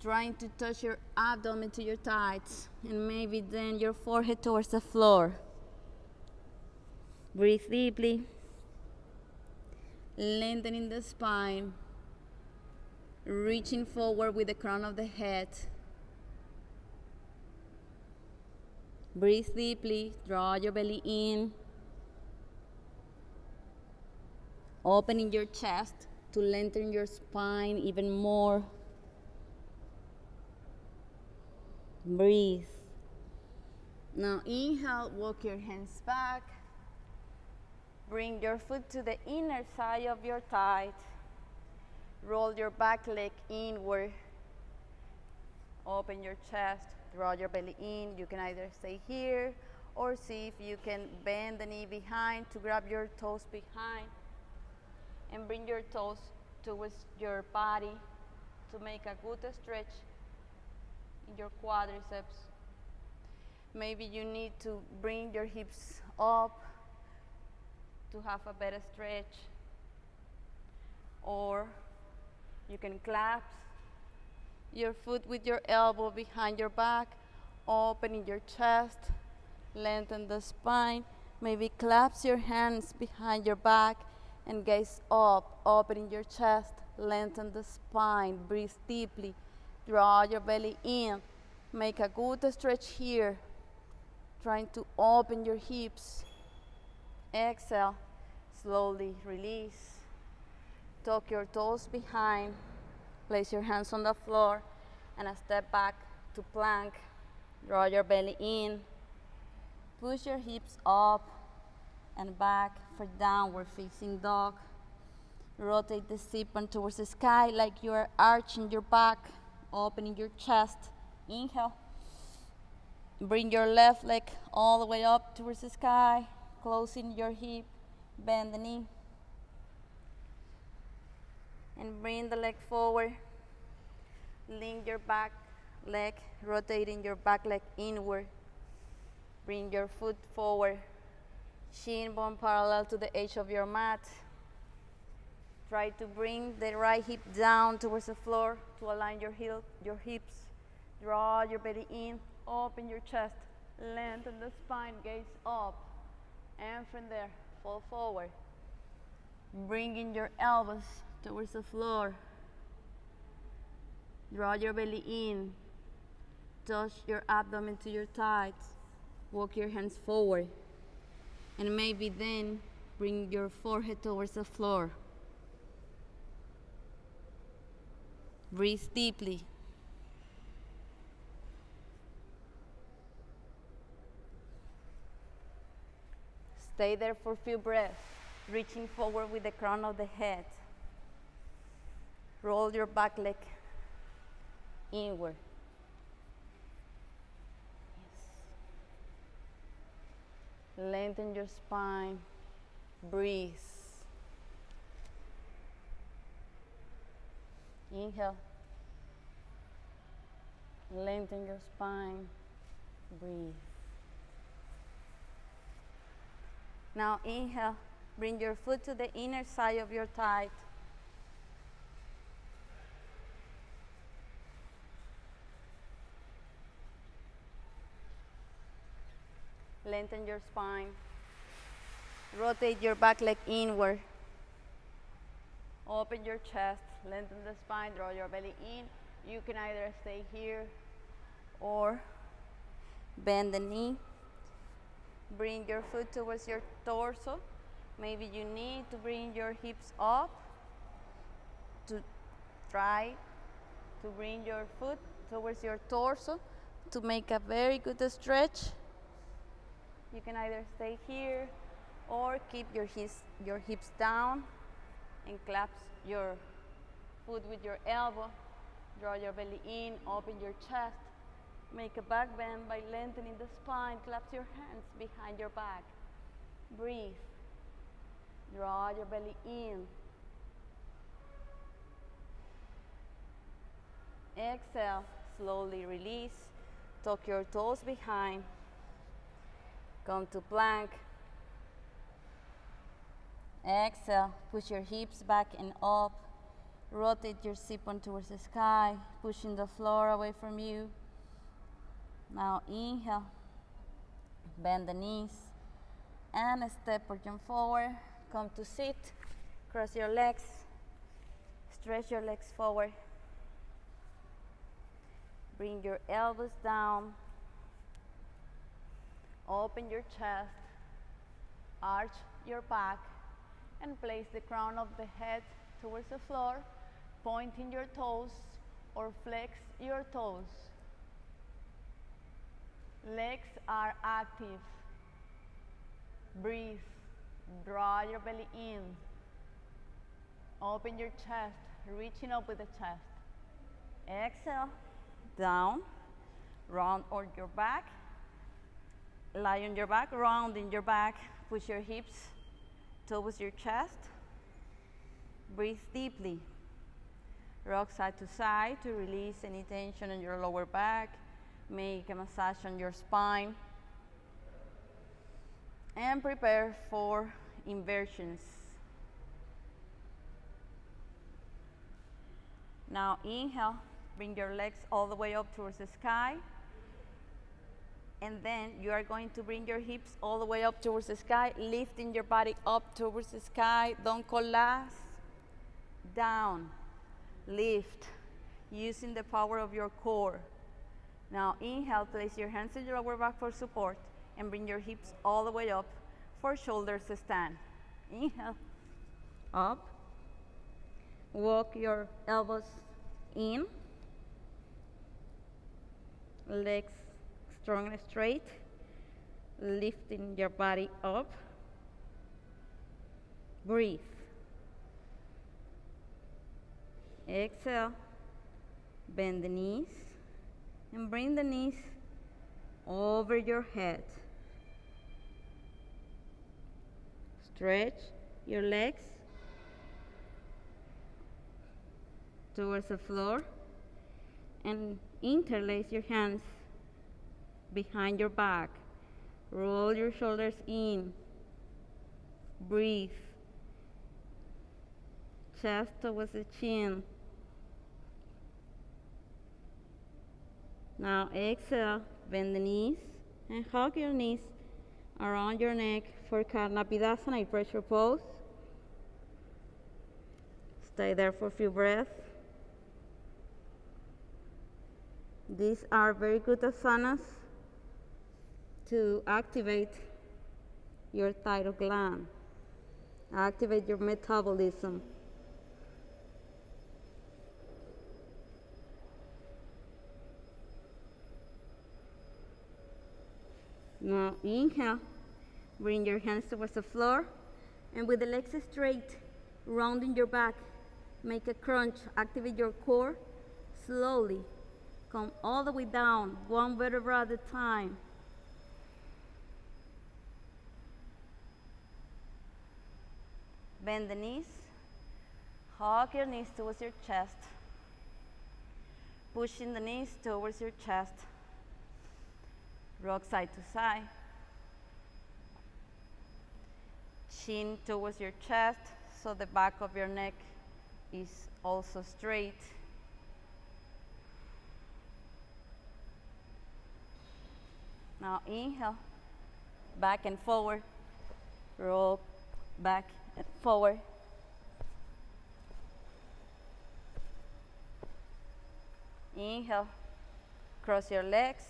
trying to touch your abdomen to your thighs and maybe then your forehead towards the floor. Breathe deeply, lengthening the spine, reaching forward with the crown of the head. Breathe deeply, draw your belly in, opening your chest to lengthen your spine even more. Breathe. Now inhale, walk your hands back. Bring your foot to the inner side of your thigh. Roll your back leg inward. Open your chest, draw your belly in. You can either stay here or see if you can bend the knee behind to grab your toes behind and bring your toes towards your body to make a good stretch in your quadriceps. Maybe you need to bring your hips up to have a better stretch, or you can clasp your foot with your elbow behind your back, opening your chest, lengthen the spine. Maybe clasp your hands behind your back and gaze up, opening your chest, lengthen the spine. Breathe deeply, draw your belly in. Make a good stretch here, trying to open your hips. Exhale, slowly release. Tuck your toes behind. Place your hands on the floor and a step back to plank. Draw your belly in. Push your hips up and back for downward facing dog. Rotate the sit-bone towards the sky like you are arching your back, opening your chest. Inhale. Bring your left leg all the way up towards the sky, closing your hip, bend the knee. And bring the leg forward. Lean your back leg, rotating your back leg inward. Bring your foot forward. Shin bone parallel to the edge of your mat. Try to bring the right hip down towards the floor to align your hips. Draw your belly in, open your chest, lengthen the spine, gaze up. And from there, fall forward. Bringing your elbows towards the floor. Draw your belly in. Touch your abdomen to your thighs. Walk your hands forward. And maybe then bring your forehead towards the floor. Breathe deeply. Stay there for a few breaths, reaching forward with the crown of the head. Roll your back leg inward. Yes. Lengthen your spine. Breathe. Inhale. Lengthen your spine. Breathe. Now inhale. Bring your foot to the inner side of your thigh. Lengthen your spine. Rotate your back leg inward. Open your chest, lengthen the spine, draw your belly in. You can either stay here or bend the knee. Bring your foot towards your torso. Maybe you need to bring your hips up to try to bring your foot towards your torso to make a very good stretch. You can either stay here or keep your hips down and clasp your foot with your elbow. Draw your belly in, open your chest. Make a back bend by lengthening the spine. Clasp your hands behind your back. Breathe. Draw your belly in. Exhale, slowly release. Tuck your toes behind. Come to plank. Exhale, push your hips back and up. Rotate your sit-bone towards the sky, pushing the floor away from you. Now inhale, bend the knees, and step or jump forward. Come to sit, cross your legs, stretch your legs forward. Bring your elbows down. Open your chest, arch your back, and place the crown of the head towards the floor, pointing your toes or flex your toes. Legs are active. Breathe. Draw your belly in. Open your chest, reaching up with the chest. Exhale, down, round on your back. Lie on your back, rounding your back. Push your hips towards your chest. Breathe deeply. Rock side to side to release any tension in your lower back. Make a massage on your spine. And prepare for inversions. Now inhale, bring your legs all the way up towards the sky. And then you are going to bring your hips all the way up towards the sky, lifting your body up towards the sky. Don't collapse. Down. Lift. Using the power of your core. Now inhale, place your hands in your lower back for support and bring your hips all the way up for shoulders to stand. Inhale. Up. Walk your elbows in. Legs strong and straight, lifting your body up. Breathe. Exhale, bend the knees and bring the knees over your head. Stretch your legs towards the floor and interlace your hands behind your back. Roll your shoulders in. Breathe. Chest towards the chin. Now exhale, bend the knees and hug your knees around your neck for Karnapidasana, pressure pose. Stay there for a few breaths. These are very good asanas to activate your thyroid gland, activate your metabolism. Now inhale, bring your hands towards the floor, and with the legs straight, rounding your back, make a crunch, activate your core. Slowly come all the way down, one vertebra at a time. Bend the knees, hug your knees towards your chest. Pushing the knees towards your chest. Rock side to side. Chin towards your chest, so the back of your neck is also straight. Now inhale, back and forward. Roll back and forward. Inhale, cross your legs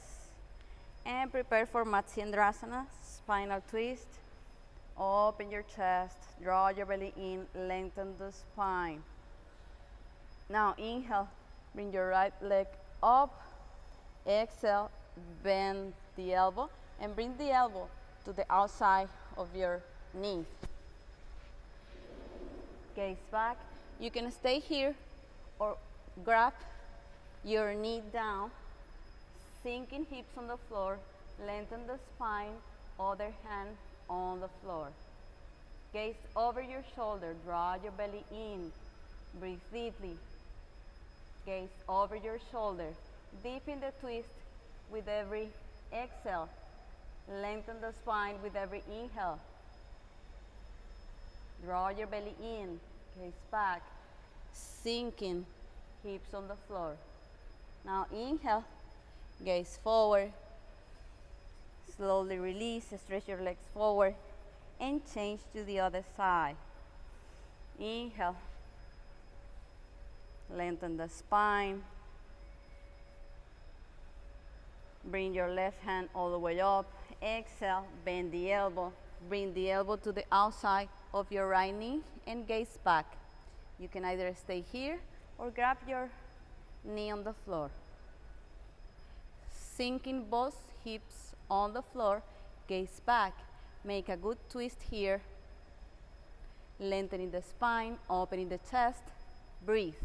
and prepare for Matsiendrasana, spinal twist. Open your chest, draw your belly in, lengthen the spine. Now inhale, bring your right leg up. Exhale, bend the elbow and bring the elbow to the outside of your knee. Gaze back. You can stay here or grab your knee down, sinking hips on the floor, lengthen the spine, other hand on the floor. Gaze over your shoulder, draw your belly in, breathe deeply. Gaze over your shoulder, deepen the twist with every exhale. Lengthen the spine with every inhale. Draw your belly in, gaze back, sinking hips on the floor. Now inhale, gaze forward, slowly release, stretch your legs forward and change to the other side. Inhale, lengthen the spine, bring your left hand all the way up. Exhale, bend the elbow, bring the elbow to the outside of your right knee and gaze back. You can either stay here or grab your knee on the floor. Sinking both hips on the floor, gaze back. Make a good twist here. Lengthening the spine, opening the chest, breathe.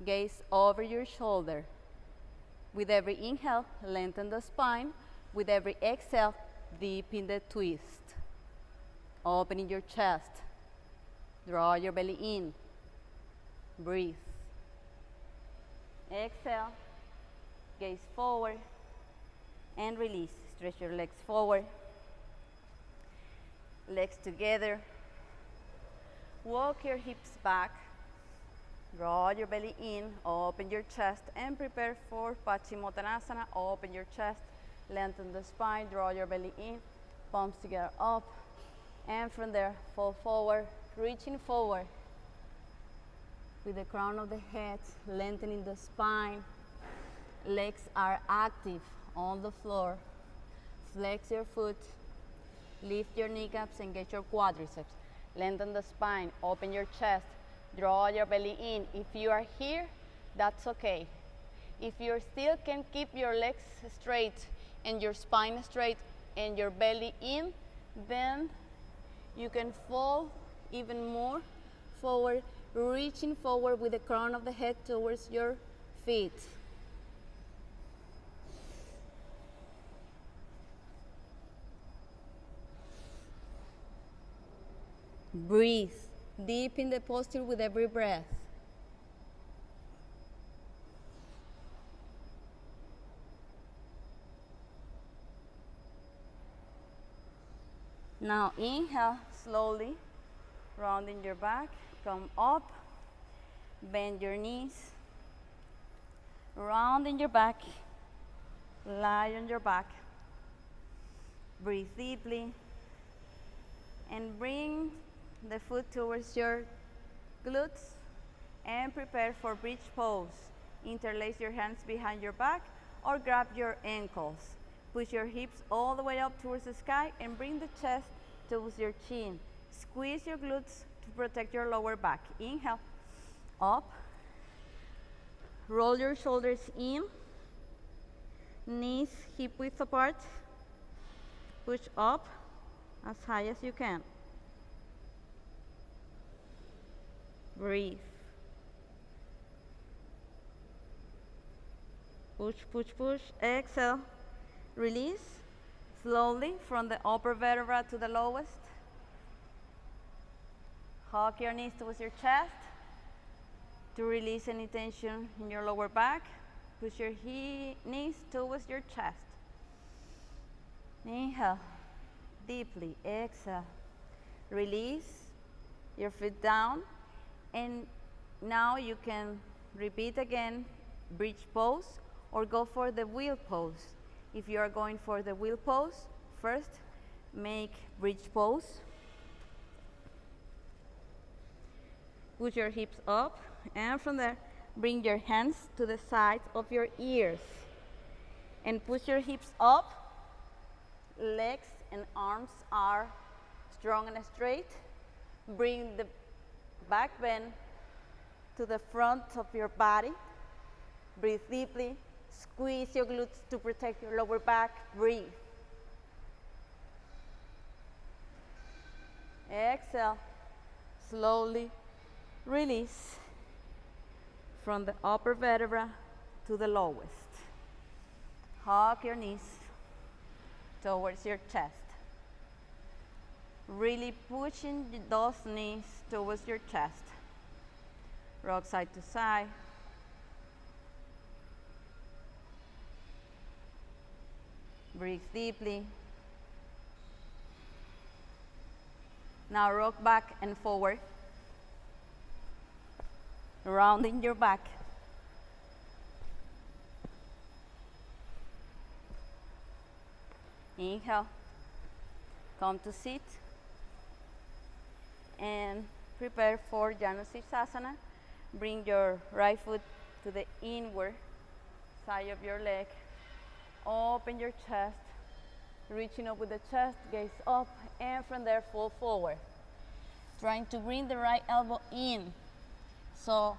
Gaze over your shoulder. With every inhale, lengthen the spine. With every exhale, deepen the twist. Opening your chest. Draw your belly in. Breathe. Exhale. Gaze forward and release. Stretch your legs forward. Legs together. Walk your hips back. Draw your belly in, open your chest and prepare for Paschimottanasana. Open your chest, lengthen the spine, draw your belly in, palms together up, and from there fall forward, reaching forward with the crown of the head, lengthening the spine. Legs are active on the floor. Flex your foot, lift your kneecaps, engage your quadriceps. Lengthen the spine, open your chest, draw your belly in. If you are here, that's okay. If you still can keep your legs straight and your spine straight and your belly in, then you can fall even more forward, reaching forward with the crown of the head towards your feet. Breathe deep in the posture with every breath. Now inhale slowly, rounding your back, come up, bend your knees, rounding your back, lie on your back, breathe deeply, and bring the foot towards your glutes and prepare for bridge pose. Interlace your hands behind your back or grab your ankles. Push your hips all the way up towards the sky and bring the chest towards your chin. Squeeze your glutes to protect your lower back. Inhale, up. Roll your shoulders in. Knees hip width apart. Push up as high as you can. Breathe. Push, push, push. Exhale. Release. Slowly from the upper vertebra to the lowest. Hug your knees towards your chest. To release any tension in your lower back, push your knees towards your chest. Inhale, deeply, exhale. Release your feet down, and now you can repeat again, bridge pose, or go for the wheel pose. If you are going for the wheel pose, first make bridge pose. Push your hips up, and from there, bring your hands to the sides of your ears. And push your hips up. Legs and arms are strong and straight. Bring the back bend to the front of your body. Breathe deeply. Squeeze your glutes to protect your lower back. Breathe. Exhale. Slowly release from the upper vertebra to the lowest. Hug your knees towards your chest. Really pushing those knees towards your chest. Rock side to side. Breathe deeply. Now rock back and forward. Rounding your back. Inhale. Come to sit. And prepare for Asana. Bring your right foot to the inward side of your leg. Open your chest. Reaching up with the chest, gaze up, and from there fall forward. Trying to bring the right elbow in, so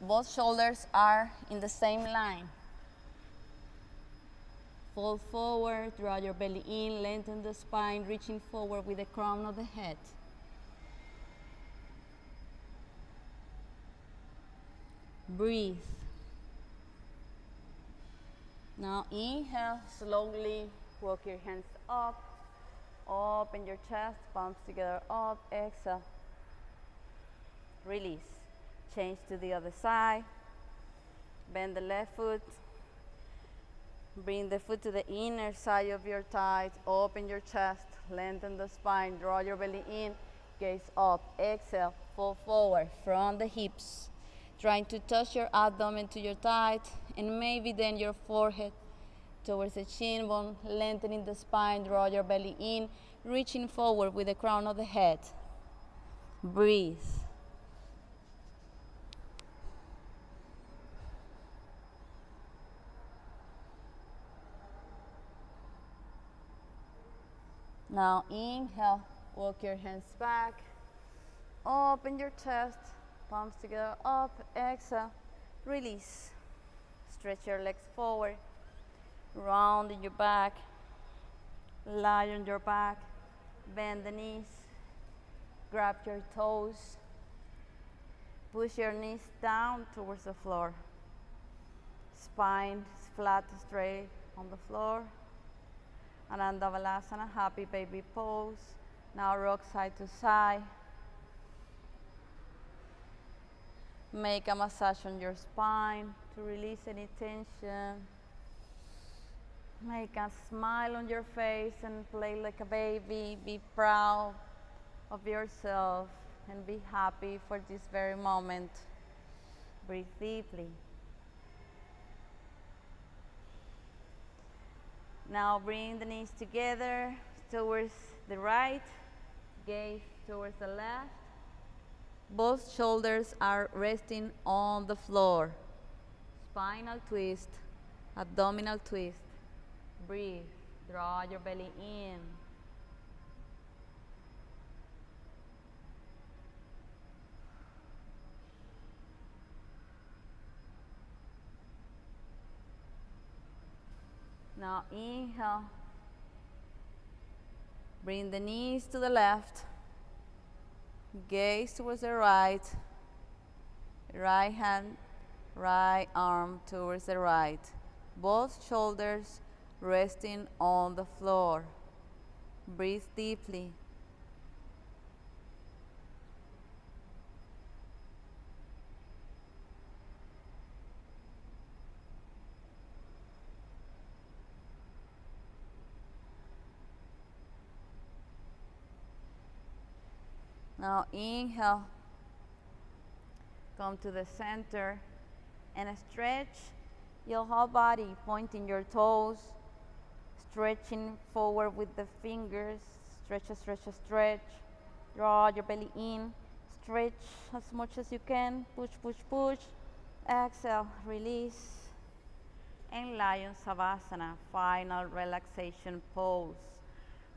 both shoulders are in the same line. Fall forward, draw your belly in, lengthen the spine, reaching forward with the crown of the head. Breathe. Now inhale, slowly walk your hands up, open your chest, palms together up, exhale. Release. Change to the other side. Bend the left foot. Bring the foot to the inner side of your thighs. Open your chest. Lengthen the spine. Draw your belly in. Gaze up. Exhale. Fall forward from the hips. Trying to touch your abdomen to your thighs. And maybe then your forehead towards the chin bone. Lengthening the spine. Draw your belly in. Reaching forward with the crown of the head. Breathe. Now inhale, walk your hands back, open your chest, palms together up, exhale, release. Stretch your legs forward, round in your back, lie on your back, bend the knees, grab your toes, push your knees down towards the floor. Spine is flat, straight on the floor. Ananda Malasana, happy baby pose. Now rock side to side. Make a massage on your spine to release any tension. Make a smile on your face and play like a baby. Be proud of yourself and be happy for this very moment. Breathe deeply. Now bring the knees together towards the right, gaze towards the left. Both shoulders are resting on the floor. Spinal twist, abdominal twist. Breathe, draw your belly in. Now inhale, bring the knees to the left, gaze towards the right, right hand, right arm towards the right, both shoulders resting on the floor. Breathe deeply. Now inhale, come to the center and stretch your whole body, pointing your toes, stretching forward with the fingers. Stretch, stretch, stretch. Draw your belly in. Stretch as much as you can. Push, push, push. Exhale, release. And Lion Savasana, final relaxation pose.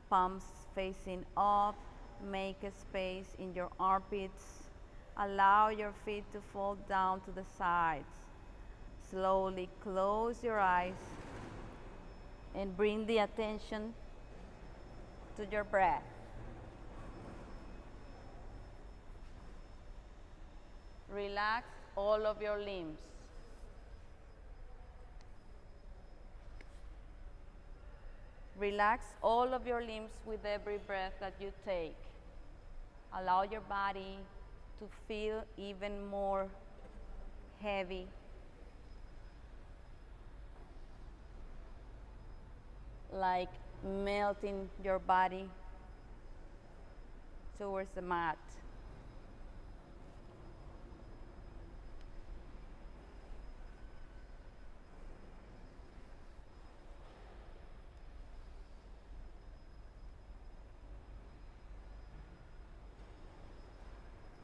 Palms facing up. Make a space in your armpits. Allow your feet to fall down to the sides. Slowly close your eyes and bring the attention to your breath. Relax all of your limbs. Relax all of your limbs with every breath that you take. Allow your body to feel even more heavy. Like melting your body towards the mat.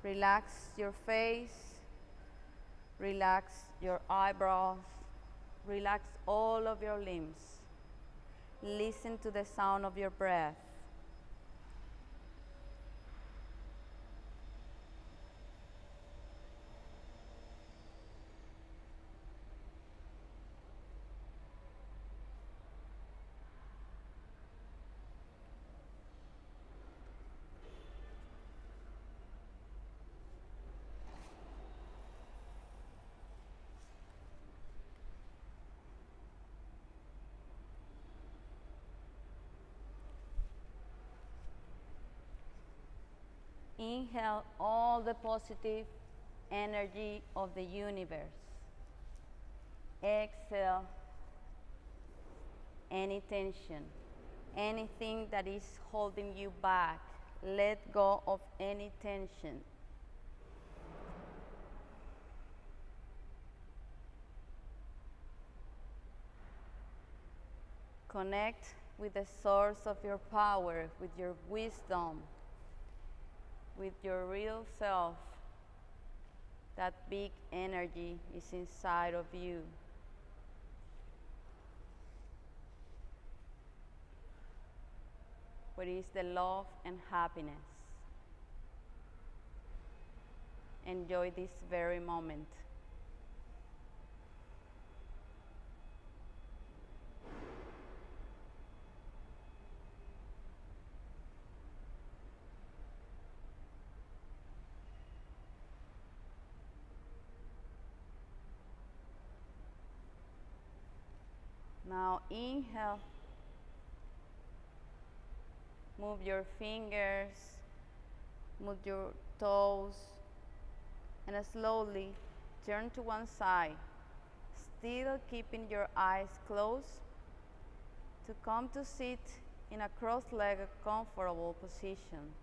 Relax your face, relax your eyebrows, relax all of your limbs. Listen to the sound of your breath. Inhale all the positive energy of the universe. Exhale any tension, anything that is holding you back. Let go of any tension. Connect with the source of your power, with your wisdom, with your real self. That big energy is inside of you. Where is the love and happiness. Enjoy this very moment. Now inhale, move your fingers, move your toes, and slowly turn to one side, still keeping your eyes closed, to come to sit in a cross-legged comfortable position.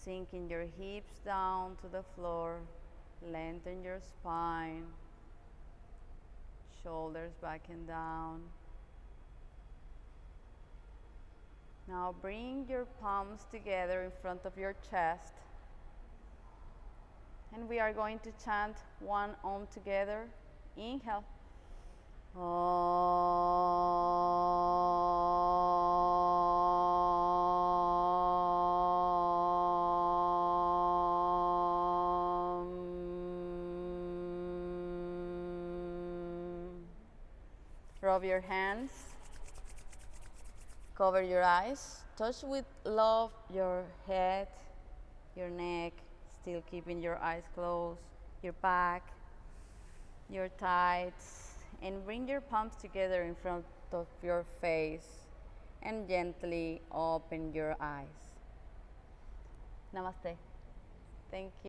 Sinking your hips down to the floor, lengthen your spine, shoulders back and down. Now bring your palms together in front of your chest. And we are going to chant one Om together. Inhale. Rub your hands, cover your eyes, touch with love your head, your neck, still keeping your eyes closed, your back, your thighs, and bring your palms together in front of your face and gently open your eyes. Namaste. Thank you.